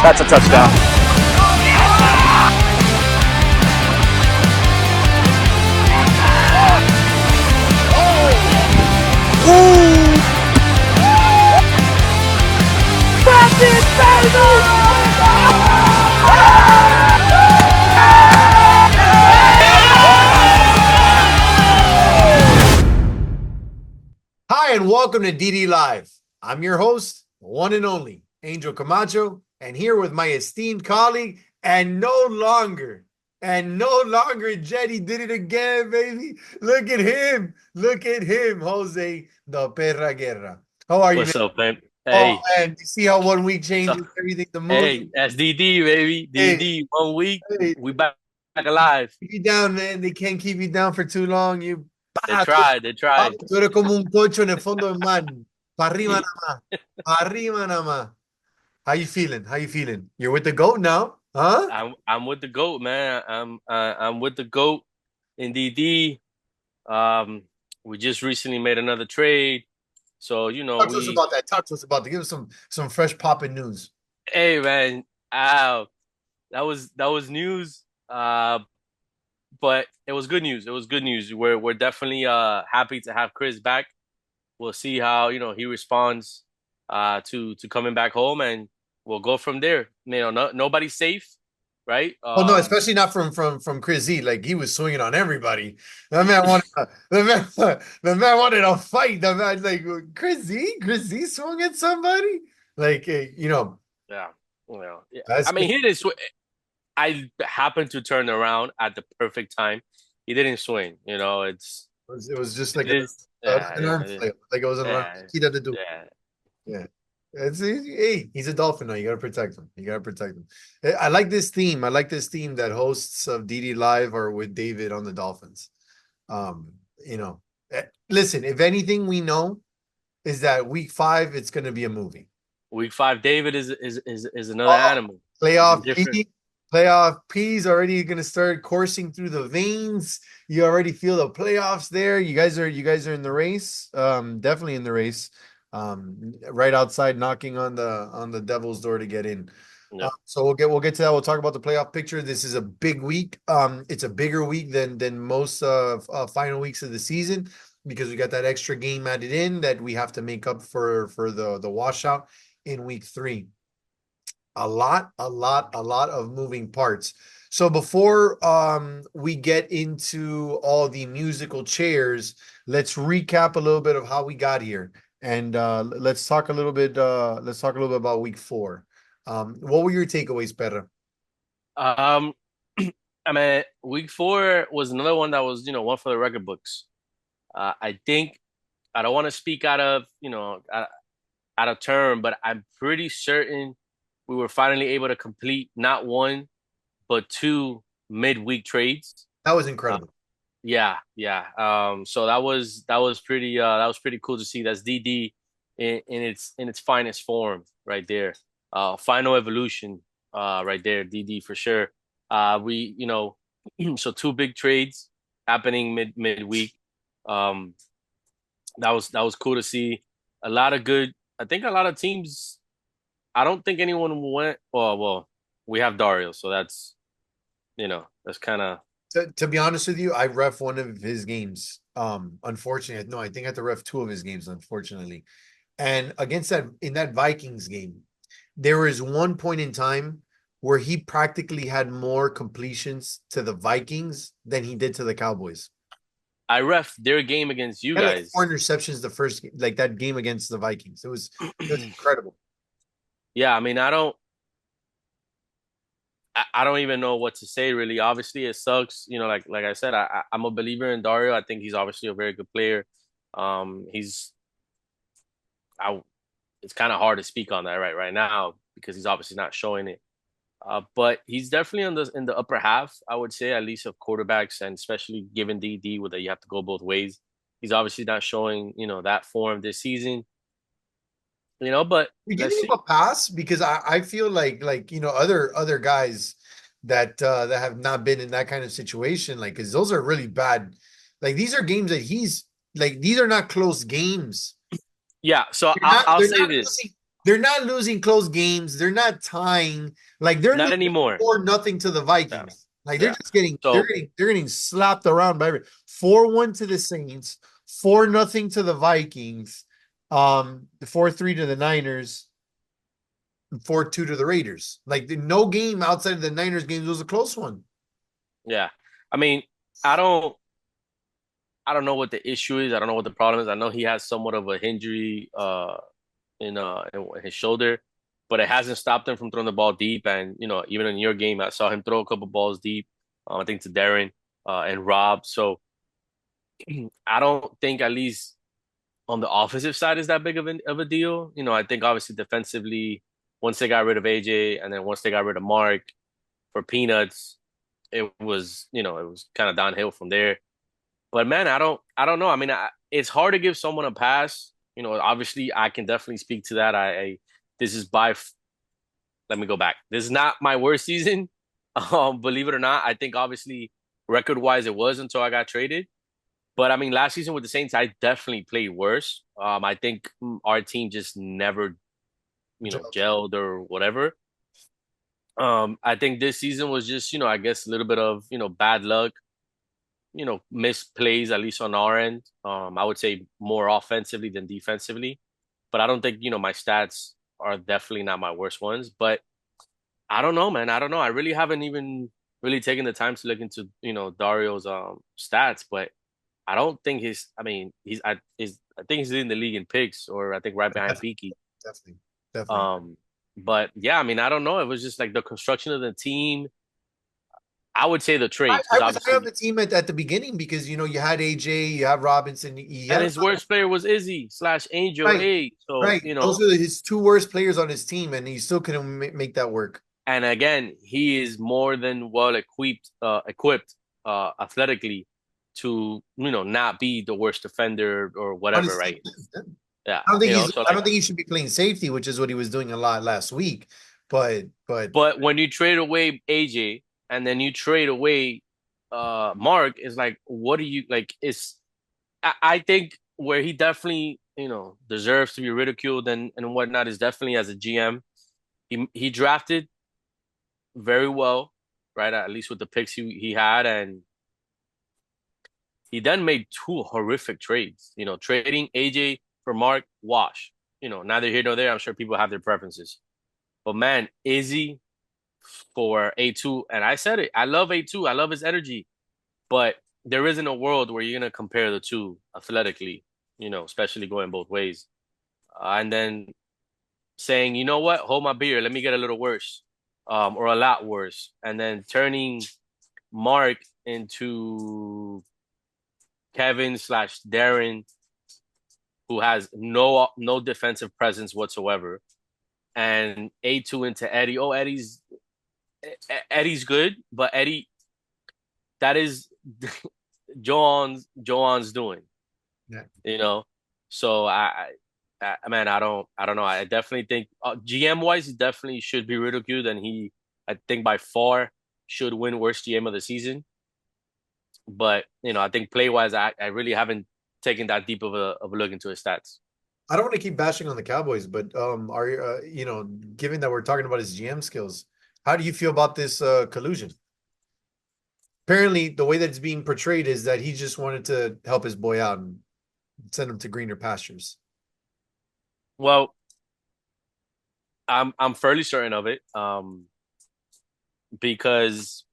That's a touchdown. Hi, and welcome to DD Live. I'm your host, one and only, Angel Camacho, and here with my esteemed colleague, and no longer, Jetty did it again, baby. Look at him, Jose the Perra Guerra. How are you, What's man? up, man? Oh, Hey, man, you see how 1 week so, changes everything, the mood? hey, that's DD, baby. Hey, DD, 1 week, hey, we back alive. keep you down, man. They can't keep you down for too long. They tried, they Ah, tried. tú eres como un cocho en el fondo del mar. Para arriba nada más. Para arriba nada más. How you feeling? How you feeling? You're with the GOAT now, huh? I'm with the goat, man. I'm with the goat in DD. Um, we just recently made another trade, so Talk to us about that. Talk to us about that. Give us some fresh popping news. hey, man, that was news. But it was good news. It was good news. We're definitely happy to have Chris back. We'll see how he responds to coming back home, and we'll go from there. Nobody's safe, right? Oh no, especially not from Chris Z. Like he was swinging on everybody. That man wanted the man wanted a fight. The man like Chris Z swung at somebody. Like Yeah, yeah. that's I mean, he didn't swing. I happened to turn around at the perfect time. He didn't swing. it was just like It is. an arm Yeah, flail. Like it was an arm. yeah, He had to do. yeah. Yeah. Hey, he's a Dolphin now. You gotta protect him. You gotta protect him. I like this theme. I like this theme that hosts of DD Live are with David on the Dolphins. Um, listen, if anything we know is that week 5, it's gonna be a movie. Week 5, David is another Oh, animal. playoff Different. P, playoff P's already gonna start coursing through the veins. You already feel the playoffs there. You guys are in the race. Definitely in the race. Right outside, knocking on the Devil's door to get in. Yeah. So we'll get to that. We'll talk about the playoff picture. This is a big week. It's a bigger week than most final weeks of the season because we got that extra game added in that we have to make up for the washout in week 3. A lot of moving parts. So before we get into all the musical chairs, let's recap a little bit of how we got here. And let's talk a little bit about week 4. What were your takeaways, Perra? Um, I mean, week 4 was another one that was one for the record books. I think I don't want to speak out of term, but I'm pretty certain we were finally able to complete not one but 2 midweek trades. That was Uh, incredible. yeah. So that was pretty cool to see. That's DD in its finest form right there. Final evolution right there, DD for sure. We so 2 big trades happening midweek. Um, that was cool to see. A lot of good. I think a lot of teams. I don't think anyone went. Well, we have Dario, so that's kind of. To be honest with you, I ref one of his games. Unfortunately, no, I think I had to ref 2 of his games, unfortunately. And against that in that Vikings game, there was one point in time where he practically had more completions to the Vikings than he did to the Cowboys. I ref their game against you He had like guys. 4 interceptions the first like that game against the Vikings. It was incredible. Yeah, I mean, I don't even know what to say really. Obviously, it sucks. Like I said, I'm a believer in Dario. I think he's obviously a very good player. He's I. It's kind of hard to speak on that right now because he's obviously not showing it. But he's definitely in the upper half, I would say, at least of quarterbacks, and especially given DD with that you have to go both ways. He's obviously not showing that form this season. But You're let's giving him see. a pass because I feel like other guys that have not been in that kind of situation, like because those are really bad. Like these are games that he's like these are not close games. Yeah, so They're I'll not I'll they're say not this. losing they're not losing close games. They're not tying. Like they're Not losing anymore. 4-0 to the Yeah. Vikings. Like they're Yeah. just getting So they're getting slapped around by 4-1 to the Saints, 4-0 to the Vikings, 4-3 to the Niners, 4-2 to the Raiders. Like no game outside of the Niners games was a close one. yeah. I mean, I don't I don't know what the issue is. I don't know what the problem is. I know he has somewhat of a injury in his shoulder, but it hasn't stopped him from throwing the ball deep. And even in your game, I saw him throw a couple balls deep. I think to Darren and Rob. So I don't think at least on the offensive side is that big of a deal. I think obviously defensively, once they got rid of AJ and then once they got rid of Mark for peanuts, it was kind of downhill from there. But man, I don't know. I mean, it's hard to give someone a pass. Obviously, I can definitely speak to that. This is let me go back. This is not my worst season. Believe it or not, I think obviously record wise it was until I got traded. But I mean, last season with the Saints, I definitely played worse. I think our team just never, gelled or whatever. I think this season was just, I guess a little bit of, bad luck, missed plays, at least on our end. I would say more offensively than defensively. But I don't think, my stats are definitely not my worst ones. But I don't know, man. I don't know. I really haven't even really taken the time to look into, Dario's stats, but I don't think I mean, I think he's in the league in picks or I think right behind Definitely, Peaky. definitely, definitely. Um, but yeah, I mean, I don't know. It was just like the construction of the team. I would say the I, trades I because was high on obviously, the team at the beginning because you had AJ, you have Robinson, you and had his worst player was Izzy slash Angel right, A. So, right. Those are his two worst players on his team, and he still couldn't make that work. and again, he is more than well equipped athletically to, not be the worst defender or On whatever, his team. right? Yeah. I don't think So I like, don't think he should be playing safety, which is what he was doing a lot last week. But but when you trade away AJ and then you trade away Mark, it's like, what do you like? I think where he definitely, deserves to be ridiculed and whatnot is definitely as a GM. He drafted very well, right? At least with the picks he had, and he then made two horrific trades. Trading AJ for Mark, wash. Neither here nor there. I'm sure people have their preferences, but man, Izzy for A2, and I said it. I love A2. I love his energy, but there isn't a world where you're gonna compare the two athletically. Especially going both ways, and then saying, you know what, hold my beer, let me get a little worse, or a lot worse, and then turning Mark into Kevin slash Darren, who has no defensive presence whatsoever, and A2 into Eddie. Oh, Eddie's good, but Eddie, that is Joan's doing. yeah, You know, so man, I don't know. I definitely think GM wise, he definitely should be ridiculed, and I think by far should win worst GM of the season. But I think play wise, I really haven't taken that deep of a look into his stats. I don't want to keep bashing on the Cowboys, but are given that we're talking about his GM skills, how do you feel about this collusion? Apparently, the way that it's being portrayed is that he just wanted to help his boy out and send him to greener pastures. Well, I'm fairly certain of it, because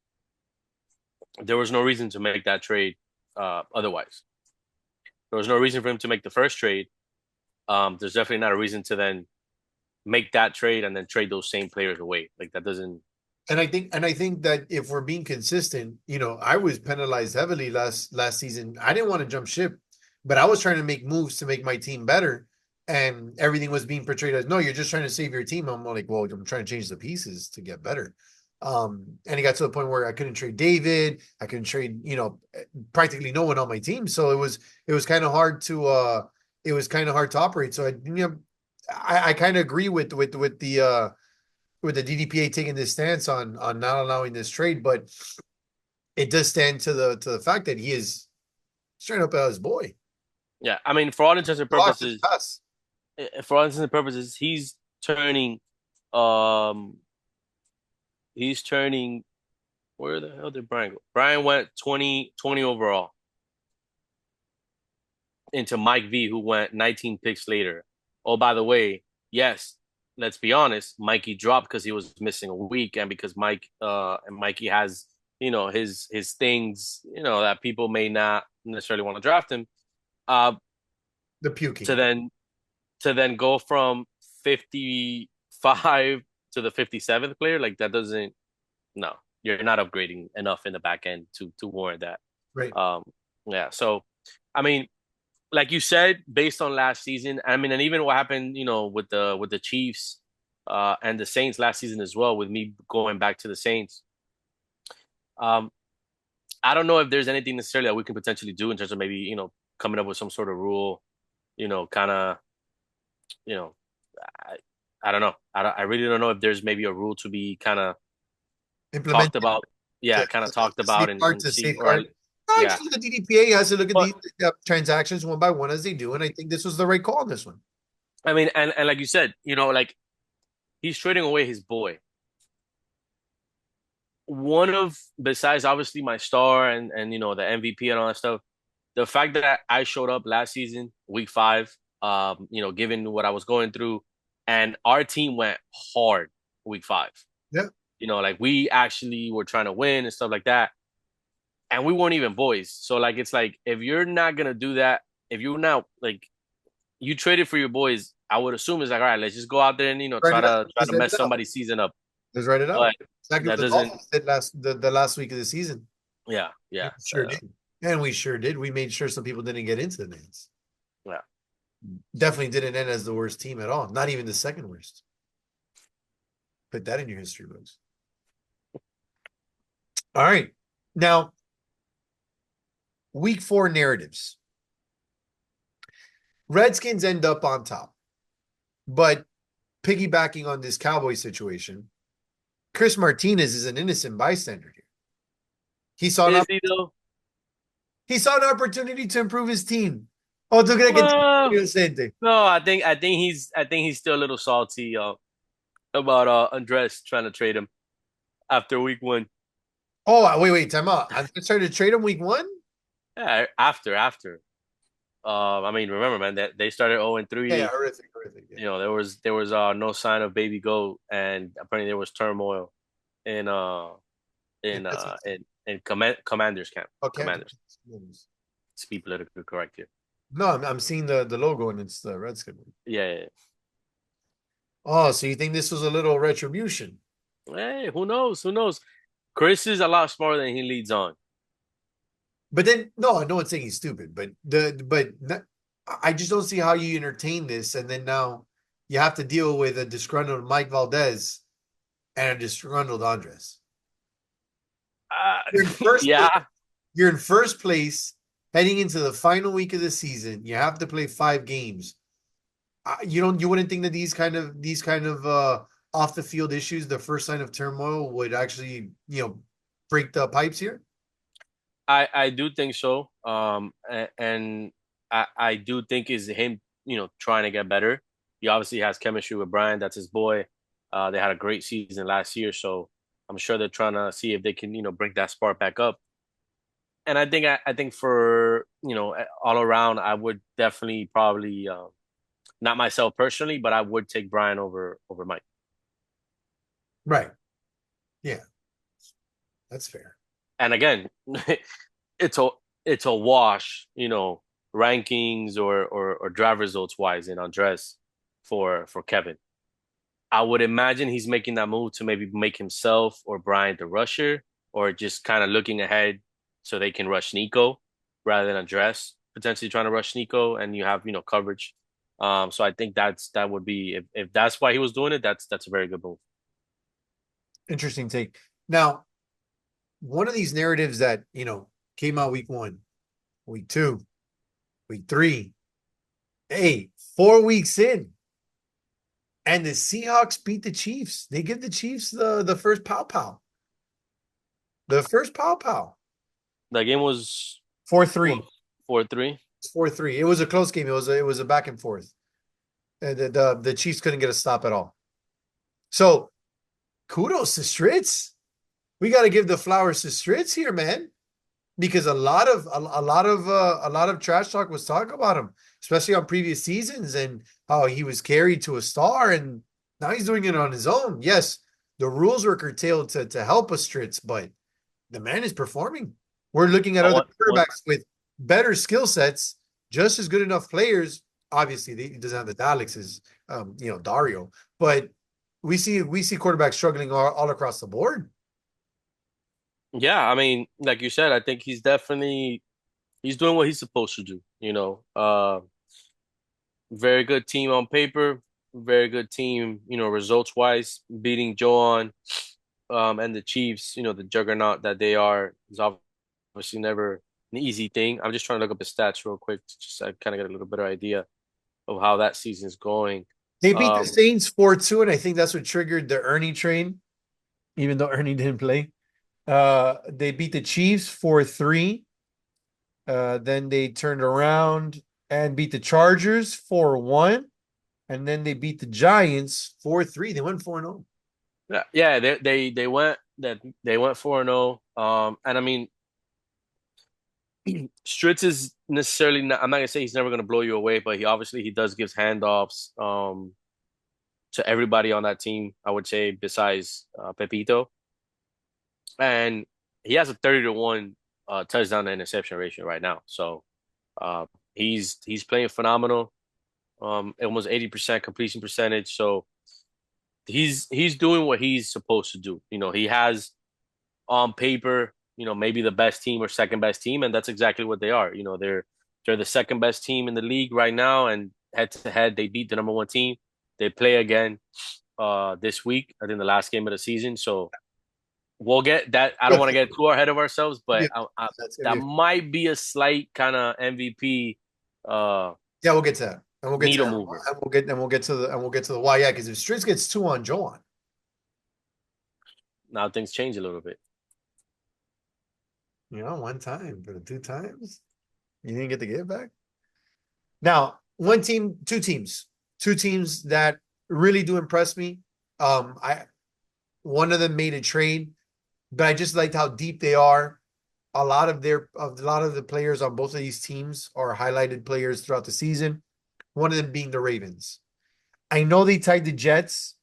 there was no reason to make that trade. Otherwise, there was no reason for him to make the first trade. There's definitely not a reason to then make that trade and then trade those same players away. Like that doesn't. And I think that if we're being consistent, I was penalized heavily last season. I didn't want to jump ship, but I was trying to make moves to make my team better. And everything was being portrayed as no, you're just trying to save your team. I'm like, well, I'm trying to change the pieces to get better. And it got to the point where I couldn't trade David, I couldn't trade, practically no one on my team. So it was kind of hard to operate. So I kind of agree with the DDPA taking this stance on not allowing this trade, but it does stand to the fact that he is trying to help out his boy. Yeah, I mean, for all intents and Lost his purposes, pass. for all intents and purposes, he's turning um he's turning where the hell did Brian go? Brian went 20 overall into Mike V, who went 19 picks later. Oh, by the way, yes, let's be honest, Mikey dropped because he was missing a week, and because Mikey has his things that people may not necessarily want to draft him. Uh, The to puking. then go from 55 to the 57th player, like that doesn't no, you're not upgrading enough in the back end to warrant that. Right. Um, yeah, so I mean, like you said, based on last season, I mean, and even what happened, with the Chiefs, and the Saints last season as well, with me going back to the Saints. Um, I don't know if there's anything necessarily that we can potentially do in terms of maybe, coming up with some sort of rule, kind of, you know, I, I don't know. I really don't know if there's maybe a rule to be kind of talked Implemented about. Yeah, to, kind of talked to about safeguard and to see, or safeguard. yeah. Actually, the DDPA has to look at But these transactions one by one as they do, and I think this was the right call on this one. I mean, and like you said, like he's trading away his boy. One of besides obviously my star and the MVP and all that stuff, the fact that I showed up last season, week 5, given what I was going through, and our team went hard week 5. Yeah, Like we actually were trying to win and stuff like that, and we weren't even boys. So like it's like if you're not gonna do that, if you're not like you traded for your boys, I would assume it's like all right, let's just go out there and write try it out. to try Just to write mess it out. somebody's season up. Just write it out. But Exactly what that the doesn't. Dolphins did the last week of the season. Yeah, yeah, We sure did, and we sure did. We made sure some people didn't get into the names. yeah. Definitely didn't end as the worst team at all. Not even the second worst. Put that in your history books. All right. Now, week 4 narratives. Redskins end up on top. But piggybacking on this Cowboy situation, Chris Martinez is an innocent bystander here. He saw Is he though? an opportunity to improve his team. Oh, tú crees que Well, inocente? no, I think he's still a little salty about Andres trying to trade him after week 1. Oh, wait, time out. I'm trying to trade him week 1? Yeah, after. I mean, remember, man, that they started 0 and Yeah, 3. horrific. Yeah. There was no sign of baby goat, and apparently there was turmoil in uh Yeah, in that's uh in in commanders camp. okay. Commanders. To be politically correct here. No, I'm seeing the logo and it's the Redskin one. Yeah. Oh, so you think this was a little retribution? Hey, who knows? Who knows? Chris is a lot smarter than he leads on. But then, no, no one's saying he's stupid, I just don't see how you entertain this, and then now you have to deal with a disgruntled Mike Valdez and a disgruntled Andres. You're in first place. Yeah. You're in first place heading into the final week of the season. You have to play 5 games. You wouldn't think that these kind of off the field issues, the first sign of turmoil, would actually break the pipes here. I do think so. And I do think is him, trying to get better. He obviously has chemistry with Brian. That's his boy. They had a great season last year, so I'm sure they're trying to see if they can, bring that spark back up. And I think for all around, I would definitely probably not myself personally, but I would take Brian over Mike. Right. Yeah, that's fair. And again, it's a wash, rankings or driver results wise in Andres for Kevin. I would imagine he's making that move to maybe make himself or Brian the rusher, or just kind of looking ahead so they can rush Nico rather than Andres potentially trying to rush Nico, and you have coverage. So I think that would be, if that's why he was doing it, that's a very good move. Interesting take. Now, one of these narratives that came out week 1, week 2, week 3, hey, 4 weeks in, and the Seahawks beat the Chiefs. They give the Chiefs the first pow. The first pow. The game was 4-3. 4-3. It's 4-3. It was a close game. It was a back and forth. The Chiefs couldn't get a stop at all. So kudos to Stritz. We got to give the flowers to Stritz here, man, because a lot of trash talk was talk about him, especially on previous seasons and how he was carried to a star, and now he's doing it on his own. Yes, the rules were curtailed to help us, Stritz, but the man is performing. We're looking at I other want one. quarterbacks with better skill sets, just as good enough players. Obviously, he doesn't have the Dalexes, Dario, but we see quarterbacks struggling all across the board. Yeah, I mean, like you said, I think he's doing what he's supposed to do. Very good team on paper, very good team, results wise, beating Joan, and the Chiefs, the juggernaut that they are is obviously never an easy thing. I'm just trying to look up the stats real quick to just kind of get a little better idea of how that season's going. They beat the Um, Saints 4-2, and I think that's what triggered the Ernie train, even though Ernie didn't play. They beat the Chiefs 4-3. Then they turned around and beat the Chargers 4-1. And then they beat the Giants 4-3. They went 4-0. yeah, they went 4-0. And I mean, Stritz is necessarily not, I'm not gonna say he's never gonna blow you away, but he does gives handoffs to everybody on that team. I would say besides Pepito, and he has a 30-1 touchdown to interception ratio right now. So uh, he's playing phenomenal. Almost 80% completion percentage. So he's doing what he's supposed to do. He has on paper, maybe the best team or second best team, and that's exactly what they are. They're the second best team in the league right now, and head to head, they beat the number one team. They play again this week, I think the last game of the season. So we'll get that. I don't want to get too ahead of ourselves, but That's gonna that be might be a slight kind of MVP yeah, we'll get to that. And we'll get to needle that. mover. And we'll get to the why. Yeah, because if Stritz gets two on Joan, Now things change a little bit. one time for the two times, you didn't get the get back. Now, one team, two teams that really do impress me. I One of them made a trade, but I just liked how deep they are. A lot of the players on both of these teams are highlighted players throughout the season. One of them being the Ravens. I know they tied the Jets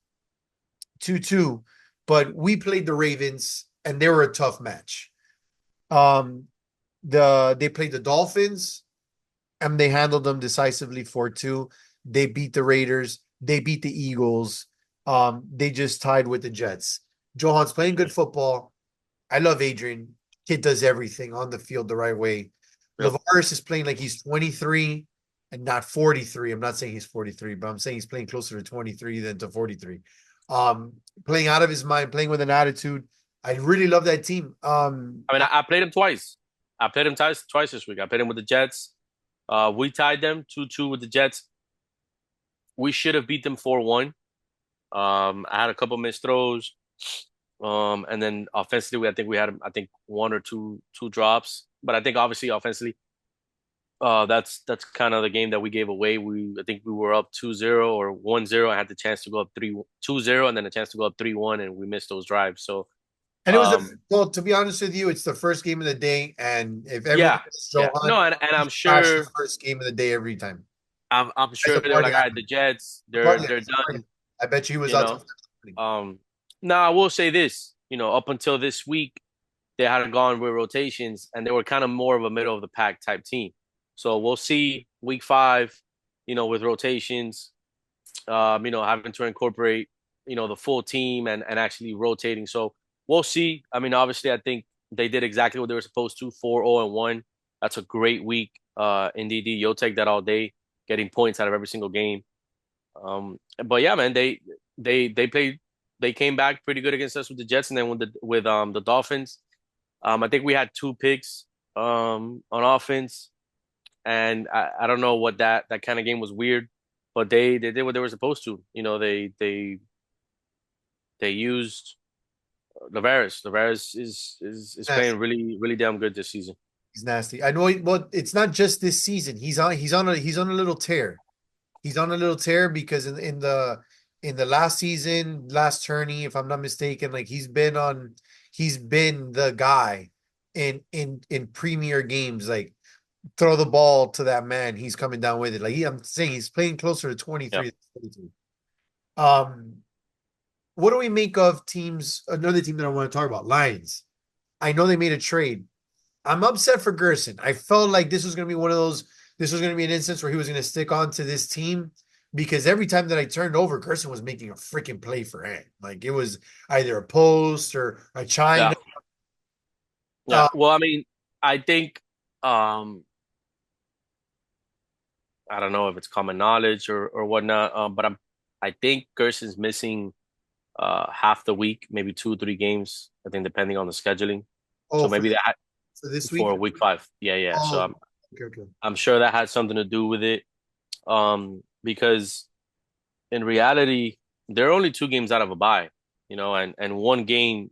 2-2, but we played the Ravens and they were a tough match. Um, they played the Dolphins and they handled them decisively 4-2. They beat the Raiders. They beat the Eagles. They just tied with the Jets. Johan's playing good football. I love Adrian. Kid does everything on the field the right way. Yep. Lavaris is playing like he's 23 and not 43. I'm not saying he's 43, but I'm saying he's playing closer to 23 than to 43. Playing out of his mind, playing with an attitude. I really love that team. I mean, I played him twice. I played him twice this week. I played him with the Jets. We tied them 2-2 with the Jets. We should have beat them 4-1. I had a couple missed throws. And then offensively, I think we had one or two drops. But I think obviously offensively, that's kind of the game that we gave away. I think we were up 2-0 or 1-0. I had the chance to go up 2-0 and then a chance to go up 3-1, and we missed those drives. So and it was um, well, to be honest with you, it's the first game of the day, and if everyone yeah, is yeah. Johan, No, and he I'm smashed the sure first game of the day every time. I'm As sure a they were party like, all right, animal. the Jets, The they're party they're animal. done, I bet you he was you out to know. Now I will say this, up until this week, they had gone with rotations and they were kind of more of a middle of the pack type team. So we'll see week 5, with rotations, having to incorporate, the full team and actually rotating. So we'll see. I mean, obviously, I think they did exactly what they were supposed to, 4-0-1. That's a great week. In DD, you'll take that all day, getting points out of every single game. But yeah, man, they played, they came back pretty good against us with the Jets, and then with the Dolphins. I think we had 2 picks on offense, and I don't know what that kind of game was weird, but they did what they were supposed to. They used Lavaris. Lavaris is nasty. playing really really damn good this season. He's nasty. I know. Well, it's not just this season. He's on a little tear. He's on a little tear because in the last season, last tourney, if I'm not mistaken, like he's been the guy in premier games. Like throw the ball to that man, he's coming down with it. Like I'm saying, he's playing closer to Yeah. 23 than 22. Um, what do we make of teams? Another team that I want to talk about, Lions. I know they made a trade. I'm upset for Gerson. I felt like this was going to be one of those. This was going to be an instance where he was going to stick on to this team because every time that I turned over, Gerson was making a freaking play for him. Like it was either a post or a Yeah. China. Yeah. Uh, Well, I mean, I think um I don't know if it's common knowledge or whatnot, but I think Gerson's missing half the week, maybe 2 or 3 games, I think depending on the scheduling. oh, So maybe that for this week. for week 5. Yeah, yeah. So Oh, I'm okay, okay. I'm sure that had something to do with it. Because in reality, there are only 2 games out of a bye, and 1.5 games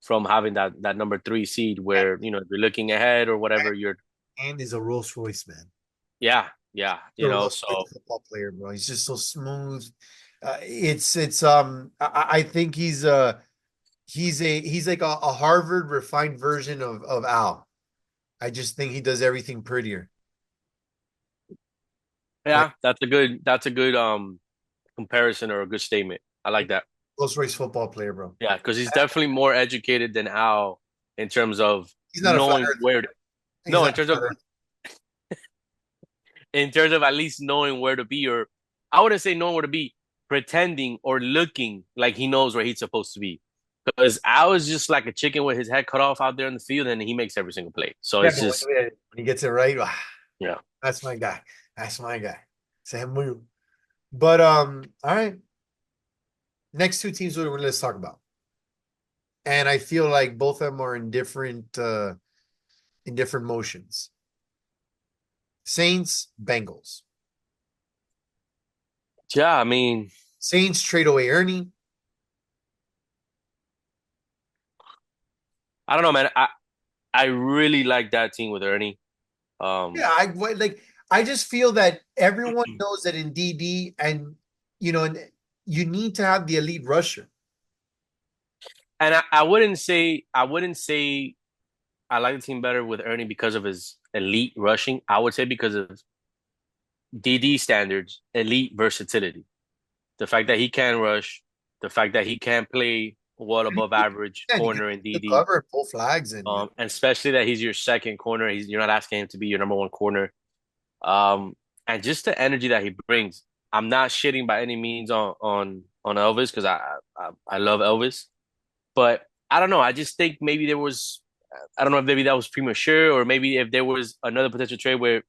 from having that number 3 seed where, if you're looking ahead or whatever, you're And is a Rolls Royce man. yeah, yeah, A Rolls so Royce football player, bro. He's just so smooth. It's I think he's like a Harvard refined version of Al. I just think he does everything prettier. Like yeah, that's a good comparison or a good statement. I like that. Rolls Royce football player, bro. Yeah, because he's definitely more educated than Al in terms of He's not a flat knowing earther. where to, He's no, not a flat earther. in terms of at least knowing where to be, or I wouldn't say knowing where to be, pretending or looking like he knows where he's supposed to be. Because I was just like a chicken with his head cut off out there in the field, and he makes every single play. So Yeah, it's but just, when he gets it right, yeah. that's my guy. That's my guy. Sam Wu. But all right. Next two teams let's talk about. And I feel like both of them are in different motions. Saints, Bengals. Yeah, I mean, Saints trade away Ernie. I don't know, man. I really like that team with Ernie. Yeah, like I just feel that everyone knows that in DD and and you need to have the elite rusher. And I wouldn't say I like the team better with Ernie because of his elite rushing. I would say because of DD standards, elite versatility. The fact that he can rush, the fact that he can play well above average And he can corner in the DD, cover and pull flags and and especially that he's your second corner. You're not asking him to be your number one corner. Um, and just the energy that he brings. I'm not shitting by any means on Elvis because I love Elvis, but I don't know. I just think maybe there was I don't know if maybe that was premature or maybe if there was another potential trade where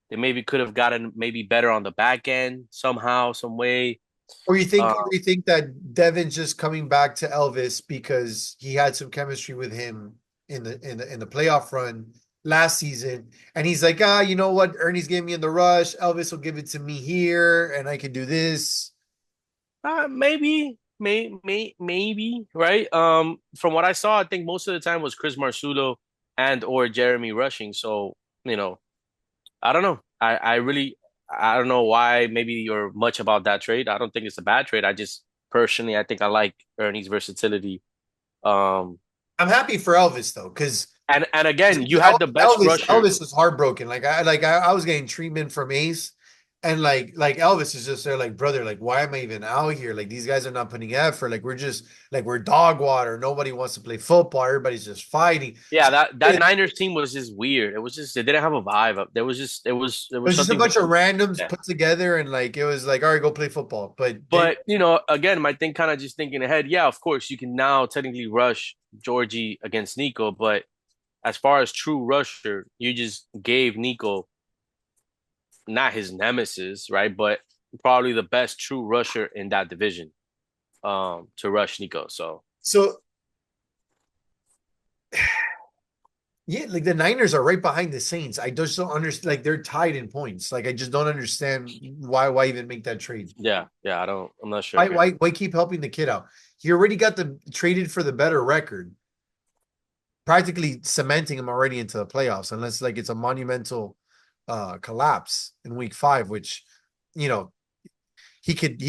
they maybe could have gotten maybe better on the back end somehow, some way. or you think that Devin's just coming back to Elvis because he had some chemistry with him in the playoff run last season, and he's like, you know what? Ernie's giving me in the rush. Elvis will give it to me here, and I can do this. Maybe, right? From what I saw, I think most of the time was Chris Marsulo and or Jeremy rushing. So, I don't know. I don't know why maybe you're much about that trade. I don't think it's a bad trade. I just personally I think I like Ernie's versatility. Um, I'm happy for Elvis though, because and again, you had the best rusher. Elvis was heartbroken. I was getting treatment from Ace, and like Elvis is just there, like brother, like why am I even out here? Like these guys are not putting effort. Like we're just like we're dog water. Nobody wants to play football. Everybody's just fighting. Yeah, So that Niners team was just weird. It was just it didn't have a vibe. There was just it it was was just a something bunch of different. randoms Yeah. put together, and like it was like, all right, go play football. But then But again, my thing kind of just thinking ahead. Yeah, of course, you can now technically rush Georgie against Nico, but as far as true rusher, you just gave Nico not his nemesis, right? But probably the best true rusher in that division, to rush Nico. So so yeah, like the Niners are right behind the Saints. I just don't understand. Like they're tied in points. Like I just don't understand why even make that trade. yeah, I'm not sure. Why keep helping the kid out? He already got the traded for the better record, practically cementing him already into the playoffs, unless like it's a monumental collapse in week 5, which you know, he could No,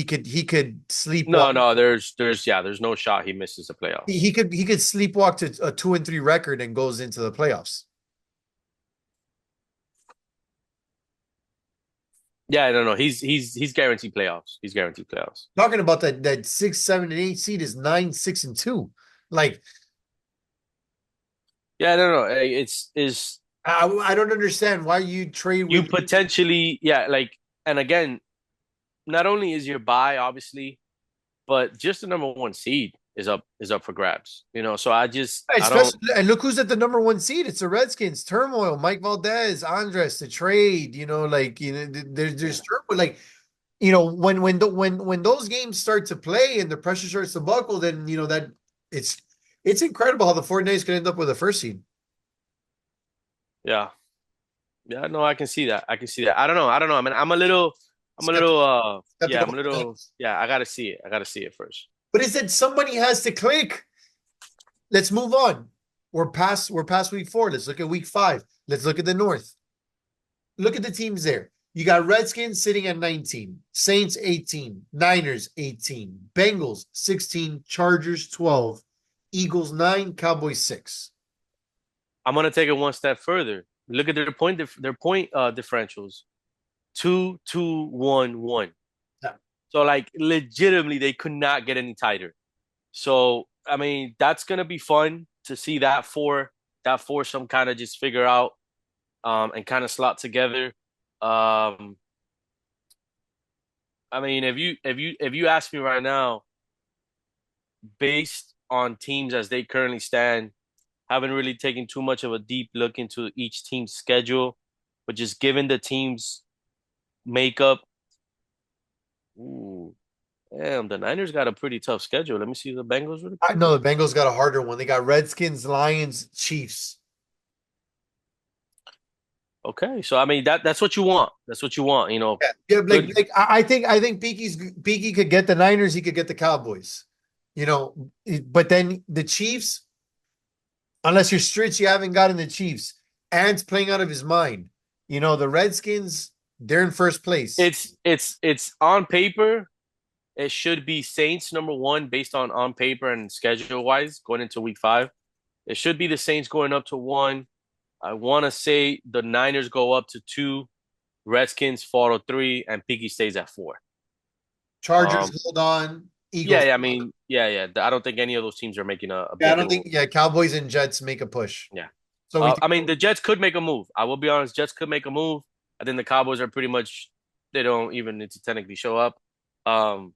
sleepwalk. no, there's no shot he misses the playoffs. He could sleepwalk to a 2-3 record and goes into the playoffs. Yeah, no, no, he's guaranteed playoffs. He's guaranteed playoffs. Talking about that 6, 7, and 8 seed is 9, 6, and 2. Like Yeah, no, no, it's I don't understand why you trade you with. potentially, yeah, like, and again, not only is your buy obviously, but just the number one seed is up for grabs. So I don't. Especially, and look who's at the number one seed. It's the Redskins. Turmoil. Mike Valdez, Andres, the trade. There's turmoil. Like, when those games start to play and the pressure starts to buckle, then that it's it's incredible how the 49ers could end up with a first seed. Yeah, yeah, no, I can see that. I can see that. I don't know. I mean, Skeptical, yeah, skeptical. yeah. I gotta see it. I gotta see it first. But it said somebody has to click. Let's move on. We're past week 4. Let's look at week 5. Let's look at the North. Look at the teams there. You got Redskins sitting at 19, Saints 18, Niners 18, Bengals 16, Chargers 12, Eagles 9, Cowboys 6. I'm gonna take it one step further. Look at their point differentials. 2-2-1-1. Yeah. So like legitimately they could not get any tighter. So I mean that's gonna be fun to see that four some kind of just figure out and kind of slot together. Um I mean if you ask me right now, based on teams as they currently stand, haven't really taken too much of a deep look into each team's schedule, but just given the team's makeup, ooh, damn, the Niners got a pretty tough schedule. Let me see the Bengals really I quick. know the Bengals got a harder one. They got Redskins, Lions, Chiefs. Okay, so I mean that's what you want. That's what you want. Yeah, yeah, Good. I think Beaky could get the Niners, he could get the Cowboys. But then the Chiefs, unless you're strict, you haven't gotten the Chiefs. Ant's playing out of his mind. The Redskins, they're in first place. It's on paper. It should be Saints number one based on paper and schedule wise going into week 5. It should be the Saints going up to 1. I want to say the Niners go up to 2, Redskins fall to 3, and Peaky stays at 4. Um, Chargers hold on. yeah, Eagles. yeah, I mean, yeah, yeah. I don't think any of those teams are making a Yeah, I big don't think. move. Yeah, Cowboys and Jets make a push. Yeah. So we. I mean, the Jets could make a move. I will be honest, Jets could make a move. I think the Cowboys are pretty much they don't even need to technically show up. Um,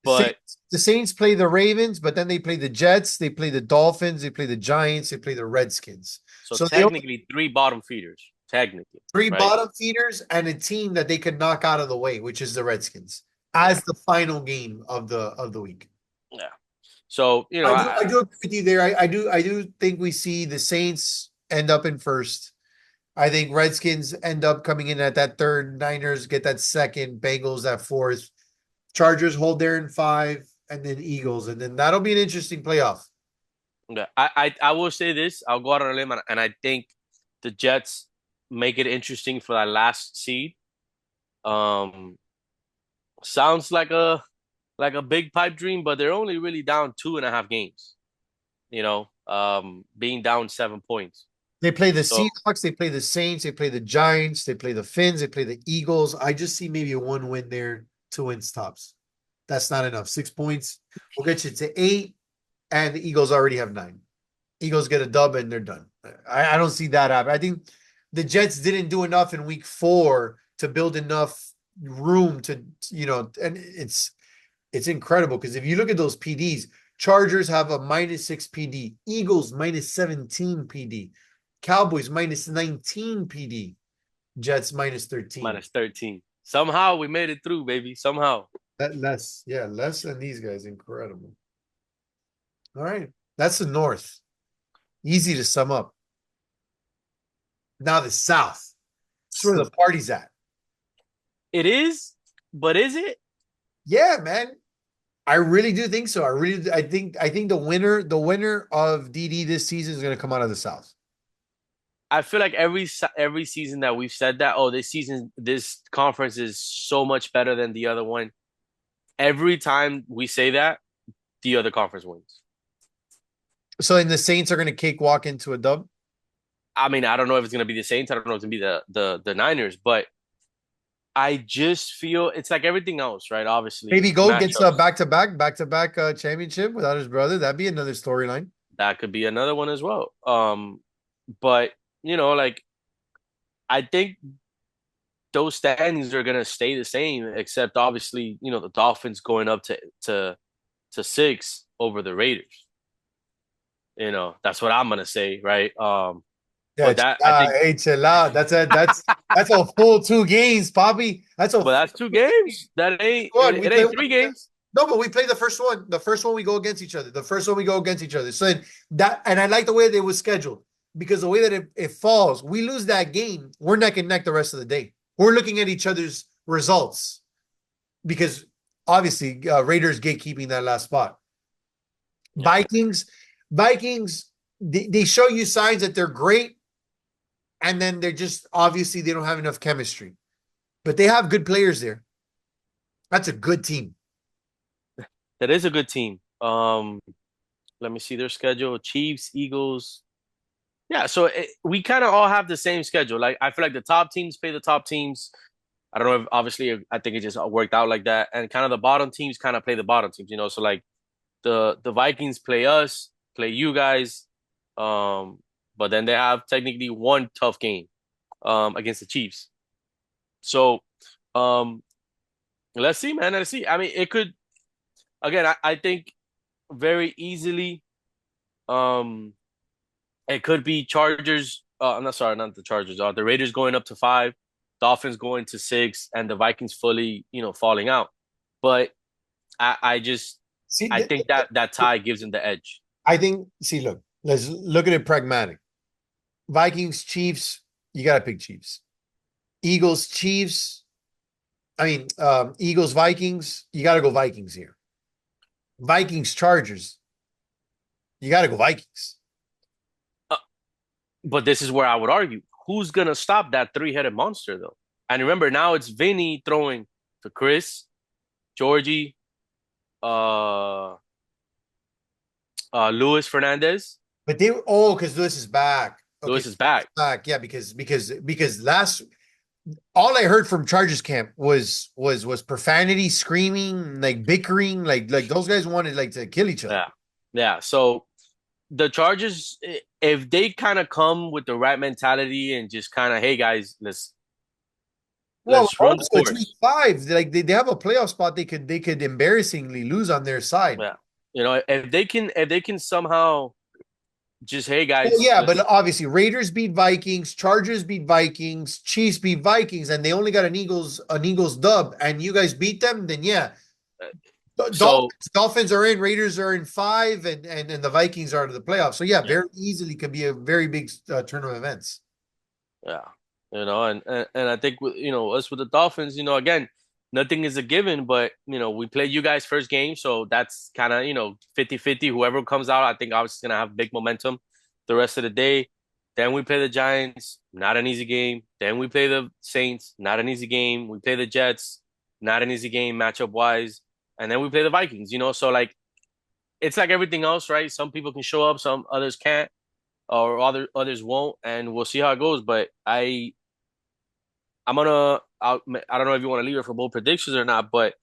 but The Saints play the Ravens, but then they play the Jets, they play the Dolphins, they play the Giants, they play the Redskins. so So they only technically 3 bottom feeders, technically, 3 right? bottom feeders and a team that they could knock out of the way, which is the Redskins, Yeah, as the final game of the week. yeah. So I do agree with you there. I do think we see the Saints end up in first. I think Redskins end up coming in at that third, Niners get that second, Bengals that fourth, Chargers hold there in 5, and then Eagles, and then that'll be an interesting playoff. yeah, I will say this. I'll go out on a limb, and I think the Jets make it interesting for that last seed. Um, sounds like a big pipe dream, but they're only really down 2.5 games. Being down 7 points. They play the So Seahawks, they play the Saints, they play the Giants, they play the Finns, they play the Eagles. I just see maybe a 1 win there, 2 wins tops. That's not enough. 6 points will get you to 8, and the Eagles already have 9. Eagles get a dub and they're done. I don't see that happen. I think the Jets didn't do enough in week 4 to build enough room and it's incredible because if you look at those PDs, Chargers have a -6 PD, Eagles -17 PD, Cowboys -19 PD, Jets -13. -13. Somehow we made it through, baby. Somehow. That less, yeah, less than these guys. Incredible. All right, that's the North. Easy to sum up. Now the South. That's where the party's at. It is, but is it? Yeah, man. I really do think so. I think the winner of DD this season is going to come out of the South. I feel like every season that we've said that, oh, this conference is so much better than the other one. Every time we say that, the other conference wins. So, and the Saints are going to cakewalk into a dub. I mean, I don't know if it's gonna be the Saints. I don't know if it's gonna be the Niners, but I just feel it's like everything else, right? Obviously, Maybe Goat gets a matchups, back-to-back championship without his brother. That'd be another storyline. that could be another one as well. But like I think those standings are gonna stay the same, except obviously, the Dolphins going up to six over the Raiders. That's what I'm gonna say, right? Yeah, But that I think, hey, chill out. That's a full 2 games, Poppy. That's a but that's two games. That ain't one. it, it ain't 3 games. No, but we play the first one. The first one we go against each other. The first one we go against each other. So then and I like the way that it was scheduled because the way that it falls, we lose that game, we're neck and neck the rest of the day. We're looking at each other's results because obviously Raiders gatekeeping that last spot. Yeah. Vikings, they show you signs that they're great, and then they're just obviously they don't have enough chemistry, but they have good players there. That's a good team. That is a good team. Let me see their schedule: Chiefs, Eagles. Yeah, so we kind of all have the same schedule. Like I feel like the top teams play the top teams. I don't know if obviously I think it just worked out like that, and kind of the bottom teams kind of play the bottom teams. So like the Vikings play us, play you guys, but then they have technically one tough game against the Chiefs. So um, let's see, man. Let's see. I mean, it could again. I think very easily. Um, it could be Chargers. I'm not sorry, not the Chargers. The Raiders going up to 5, Dolphins going to 6, and the Vikings fully, falling out. But I just See, I think that tie gives them the edge. I think. See, look, let's look at it pragmatic. Vikings, Chiefs. You got to pick Chiefs. Eagles, Chiefs. I mean, Eagles, Vikings. You got to go Vikings here. Vikings, Chargers. You got to go Vikings. But this is where I would argue: who's gonna stop that three-headed monster, though? And remember, now it's Vinny throwing to Chris, Georgie, uh, Luis Fernandez. But because Lewis is back. Okay, Luis is back. back. Yeah, because last all I heard from Chargers camp was profanity, screaming, like bickering, like those guys wanted like to kill each other. Yeah, yeah. So the Chargers, if they kind of come with the right mentality and just kind of, hey guys, let's run the also it's week course. 5. Like they have a playoff spot they could embarrassingly lose on their side. Yeah, if they can somehow just, hey Well, guys, yeah, let's. but obviously Raiders beat Vikings, Chargers beat Vikings, Chiefs beat Vikings, and they only got an Eagles dub, and you guys beat them, then yeah. So Dolphins are in, Raiders are in 5, and the Vikings are to the playoffs. So yeah, yeah, very easily could be a very big turn of events. yeah, and I think us with the Dolphins, again, nothing is a given, but we played you guys first game, so that's kind of 50-50. Whoever comes out, I think obviously gonna have big momentum the rest of the day. Then we play the Giants, not an easy game. Then we play the Saints, not an easy game. We play the Jets, not an easy game matchup wise. And then we play the Vikings, so like it's like everything else, right? Some people can show up, some others can't, or others won't, and we'll see how it goes. But I don't know if you want to leave it for bold predictions or not, but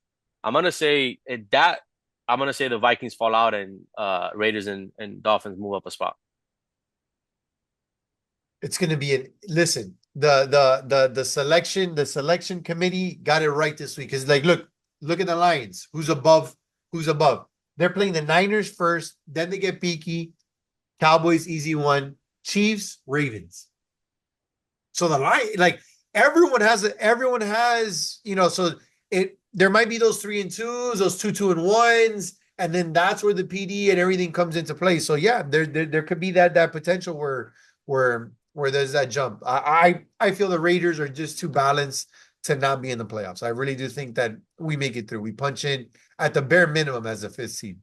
I'm gonna say the Vikings fall out and Raiders and Dolphins move up a spot. It's going to be listen. The selection committee got it right this week because like look at the Lions. Who's above? Who's above? They're playing the Niners first, then they get peaky. Cowboys easy one. Chiefs, Ravens. So the line, like everyone has, so there might be those 3-2s, those 2-2-1s, and then that's where the PD and everything comes into play. So yeah, there could be that potential where there's that jump. I feel the Raiders are just too balanced to not be in the playoffs. I really do think that we make it through. We punch in at the bare minimum as a 5th seed.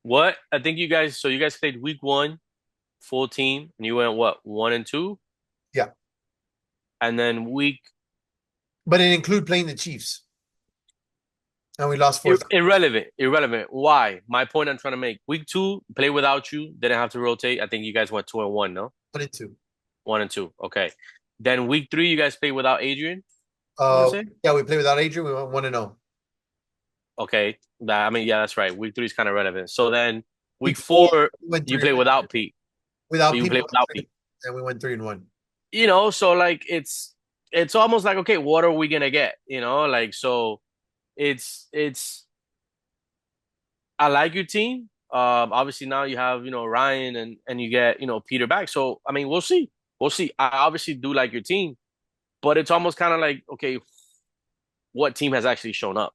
What I think you guys played week 1 full team, and you went what, 1-2, Yeah, and then week but it include playing the Chiefs, and we lost fourth. irrelevant. Why? My point I'm trying to make. Week 2, play without you, didn't have to rotate. I think you guys went 2-1, no? 1-2. 1-2. Okay. Then week 3, you guys played without Adrian. I want to say. Yeah, we played without Adrian. We went 1-0. Okay. I mean, yeah, that's right. Week 3 is kind of relevant. So then Week week four, 4, we went you three play without Pete. without You play people, without Pete. and we went 3-1. So like it's almost like, okay, what are we gonna get? Like, so it's I like your team. Obviously now you have, Ryan, and you get, Peter back. So I mean, we'll see. We'll see. I obviously do like your team, but it's almost kind of like, okay, what team has actually shown up?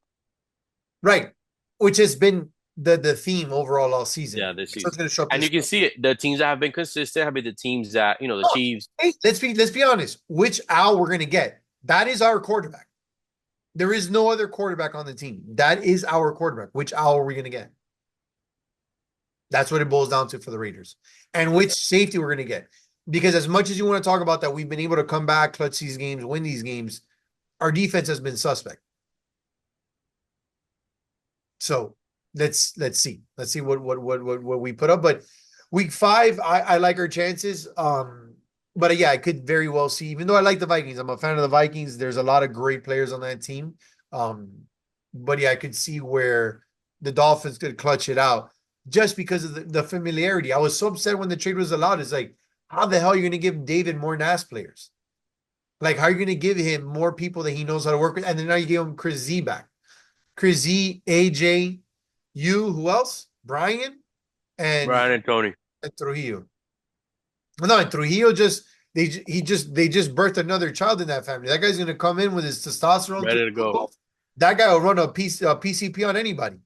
Right, which has been the theme overall all season. Yeah, this So it's season. going to show up And this. you can see it. The teams that have been consistent have been the teams that, the Oh, Chiefs. hey, let's be honest. Which Al we're going to get? That is our quarterback. There is no other quarterback on the team. That is our quarterback. Which Al are we going to get? That's what it boils down to for the Raiders. And which safety we're going to get. Because as much as you want to talk about that, we've been able to come back, clutch these games, win these games. Our defense has been suspect. So let's see. Let's see what we put up. But week 5, I like our chances. But yeah, I could very well see, even though I like the Vikings, I'm a fan of the Vikings. There's a lot of great players on that team. Um, but yeah, I could see where the Dolphins could clutch it out just because of the familiarity. I was so upset when the trade was allowed. It's like, how the hell are you going to give David more NAS players? Like, how are you going to give him more people that he knows how to work with? And then now you give him Chris Z back. Chris Z, AJ, you, who else? Brian and, Brian and Tony. and Trujillo. Well, no, and Trujillo they just birthed another child in that family. That guy's gonna come in with his testosterone. Ready to go. That guy will run a PCP on anybody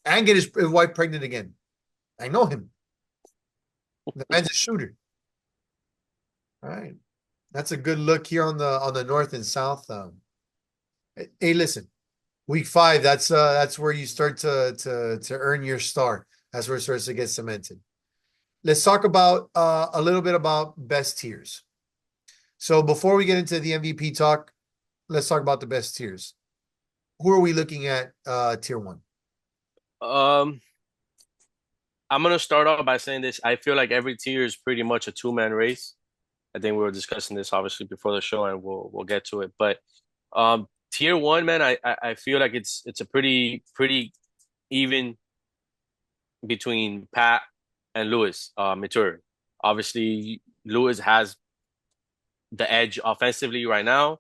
and get his wife pregnant again. I know him. The man's a shooter. All right, that's a good look here on the north and south. Hey, listen, week 5. That's where you start to earn your star. That's where it starts to get cemented. Let's talk about a little bit about best tiers. So before we get into the MVP talk, let's talk about the best tiers. Who are we looking at tier 1? Um, I'm gonna start off by saying this. I feel like every tier is pretty much a two-man race. I think we were discussing this obviously before the show, and we'll get to it. But tier 1, man, I feel like it's a pretty even between Pat and Lewis, Mature. Obviously, Lewis has the edge offensively right now,